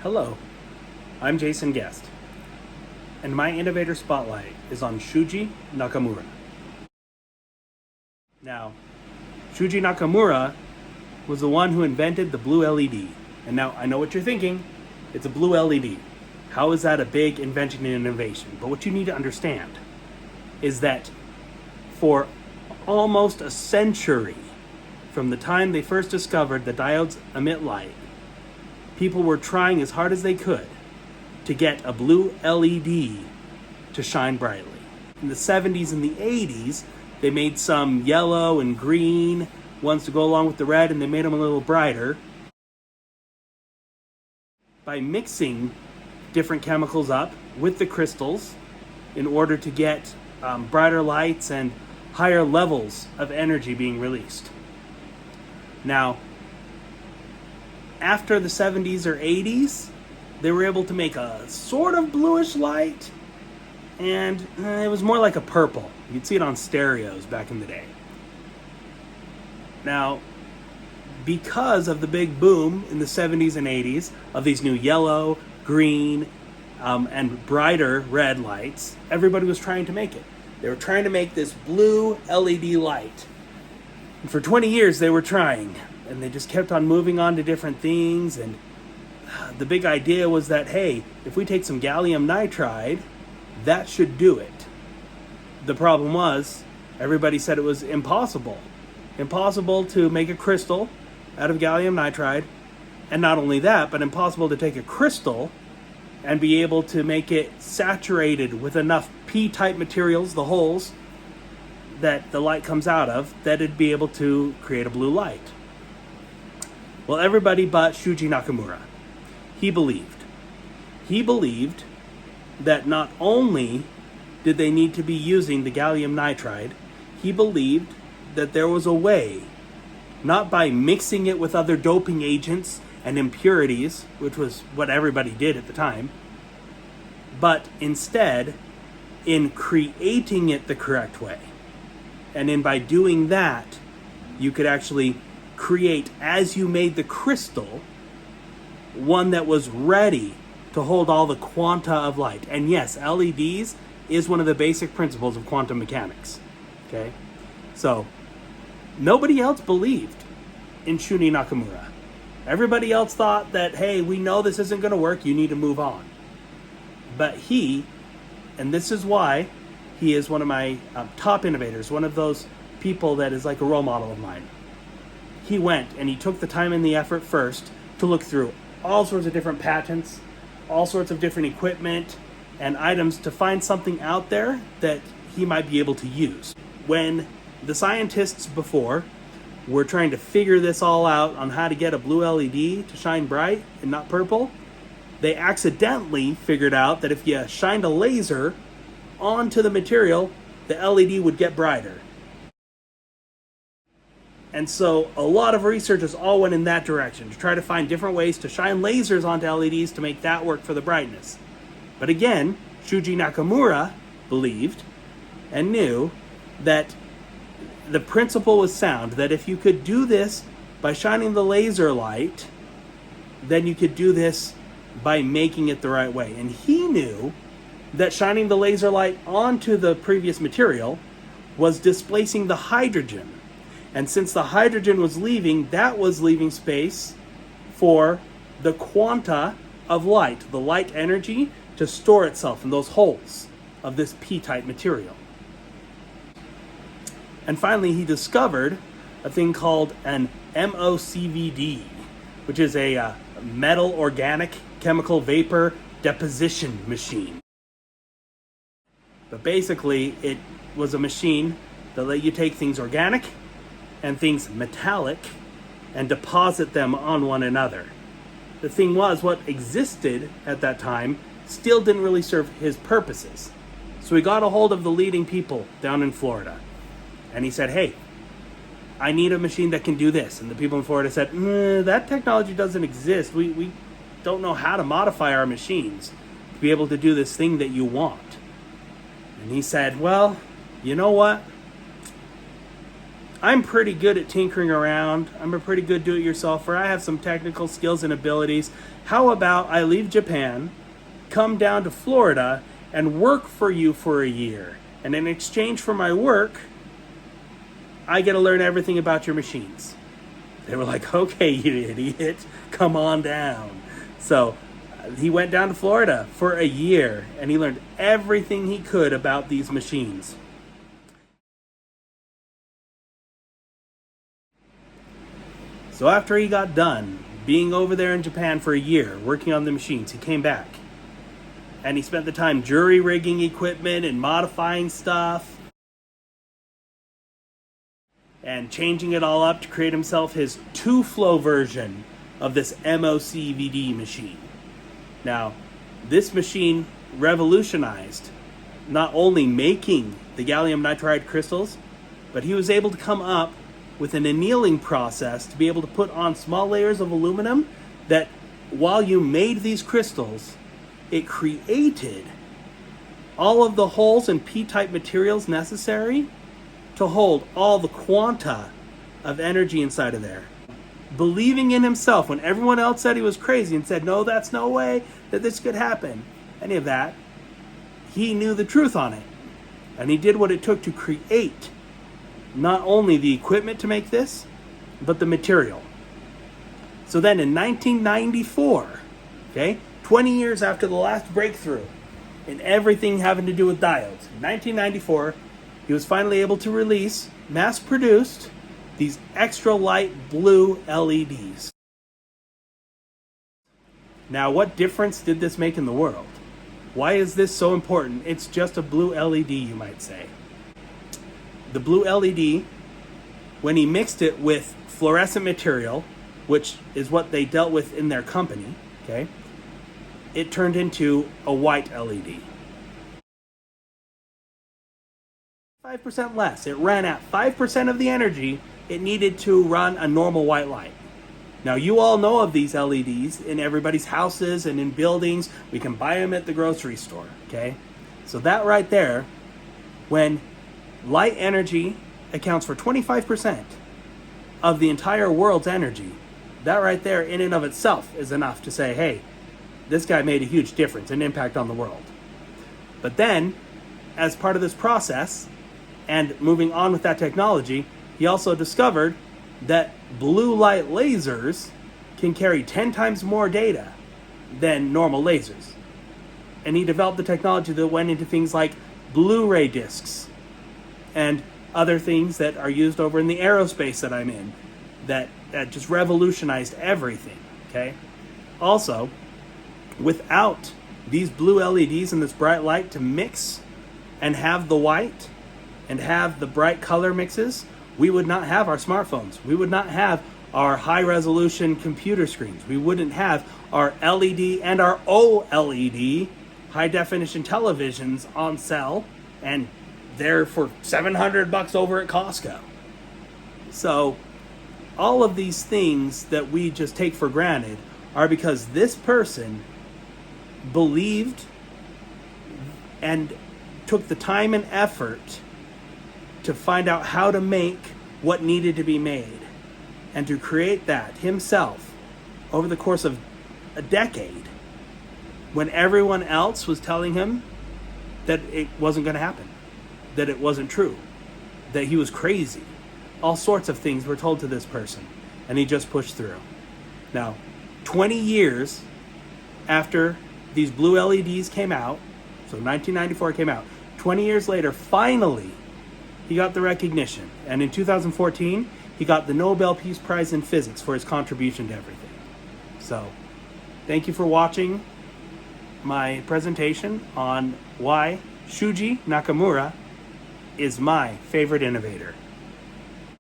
Hello, I'm Jason Guest, and my Innovator Spotlight is on Shuji Nakamura. Now, Shuji Nakamura was the one who invented the blue LED. And now, I know what you're thinking, it's a blue LED. How is that a big invention and innovation? But what you need to understand is that for almost a century, from the time they first discovered the diodes emit light, people were trying as hard as they could to get a blue LED to shine brightly. In the 70s and the 80s, they made some yellow and green ones to go along with the red, and they made them a little brighter by mixing different chemicals up with the crystals in order to get brighter lights and higher levels of energy being released. Now, after the 70s or 80s, they were able to make a sort of bluish light, and it was more like a purple. You'd see it on stereos back in the day. Now, because of the big boom in the 70s and 80s of these new yellow, green, and brighter red lights, everybody was trying to make it. They were trying to make this blue LED light. And for 20 years they were trying, and they just kept on moving on to different things. And the big idea was that, hey, if we take some gallium nitride, that should do it. The problem was, everybody said it was impossible. Impossible to make a crystal out of gallium nitride. And not only that, but impossible to take a crystal and be able to make it saturated with enough P-type materials, the holes, that the light comes out of, that it'd be able to create a blue light. Well, everybody but Shuji Nakamura. He believed that not only did they need to be using the gallium nitride, he believed that there was a way, not by mixing it with other doping agents and impurities, which was what everybody did at the time, but instead in creating it the correct way. And by doing that, you could actually create, as you made the crystal, one that was ready to hold all the quanta of light. And yes, LEDs is one of the basic principles of quantum mechanics. Okay? So, nobody else believed in Shuji Nakamura. Everybody else thought that, hey, we know this isn't going to work, you need to move on. But he, and this is why he is one of my top innovators, one of those people that is like a role model of mine. He went and he took the time and the effort first to look through all sorts of different patents, all sorts of different equipment and items to find something out there that he might be able to use. When the scientists before were trying to figure this all out on how to get a blue LED to shine bright and not purple, they accidentally figured out that if you shined a laser onto the material, the LED would get brighter. And so a lot of researchers all went in that direction to try to find different ways to shine lasers onto LEDs to make that work for the brightness. But again, Shuji Nakamura believed and knew that the principle was sound, that if you could do this by shining the laser light, then you could do this by making it the right way. And he knew that shining the laser light onto the previous material was displacing the hydrogen. And since the hydrogen was leaving, that was leaving space for the quanta of light, the light energy, to store itself in those holes of this P-type material. And finally, he discovered a thing called an MOCVD, which is a metal organic chemical vapor deposition machine. But basically, it was a machine that let you take things organic and things metallic and deposit them on one another. The thing was, what existed at that time still didn't really serve his purposes. So he got a hold of the leading people down in Florida. And he said, hey, I need a machine that can do this. And the people in Florida said, that technology doesn't exist. We don't know how to modify our machines to be able to do this thing that you want. And he said, well, you know what? I'm pretty good at tinkering around. I'm a pretty good do-it-yourselfer. I have some technical skills and abilities. How about I leave Japan, come down to Florida, and work for you for a year? And in exchange for my work, I get to learn everything about your machines. They were like, okay, you idiot, come on down. So he went down to Florida for a year, and he learned everything he could about these machines. So after he got done being over there in Japan for a year, working on the machines, he came back. And he spent the time jury rigging equipment and modifying stuff and changing it all up to create himself his two-flow version of this MOCVD machine. Now, this machine revolutionized not only making the gallium nitride crystals, but he was able to come up with an annealing process to be able to put on small layers of aluminum that, while you made these crystals, it created all of the holes and P-type materials necessary to hold all the quanta of energy inside of there. Believing in himself when everyone else said he was crazy and said, no, that's no way that this could happen, any of that, he knew the truth on it. And he did what it took to create not only the equipment to make this, but the material. So then in 1994, okay, 20 years after the last breakthrough in everything having to do with diodes, in 1994, he was finally able to release, mass-produced, these extra light blue LEDs. Now, what difference did this make in the world? Why is this so important? It's just a blue LED, you might say. The blue LED, when he mixed it with fluorescent material, which is what they dealt with in their company, okay, it turned into a white LED. 5% less. It ran at 5% of the energy it needed to run a normal white light. Now, you all know of these LEDs in everybody's houses and in buildings. We can buy them at the grocery store, okay? So that right there, when light energy accounts for 25% of the entire world's energy, that right there in and of itself is enough to say, hey, this guy made a huge difference, an impact on the world. But then, as part of this process, and moving on with that technology, he also discovered that blue light lasers can carry 10 times more data than normal lasers. And he developed the technology that went into things like Blu-ray discs and other things that are used over in the aerospace that I'm in that just revolutionized everything, okay? Also, without these blue LEDs and this bright light to mix and have the white and have the bright color mixes, we would not have our smartphones. We would not have our high-resolution computer screens. We wouldn't have our LED and our OLED high-definition televisions on sale, and they're for $700 over at Costco. So all of these things that we just take for granted are because this person believed and took the time and effort to find out how to make what needed to be made and to create that himself over the course of a decade when everyone else was telling him that it wasn't going to happen, that it wasn't true, that he was crazy. All sorts of things were told to this person, and he just pushed through. Now, 20 years after these blue LEDs came out, so 1994 came out, 20 years later, finally, he got the recognition. And in 2014, he got the Nobel Peace Prize in Physics for his contribution to everything. So, thank you for watching my presentation on why Shuji Nakamura is my favorite innovator.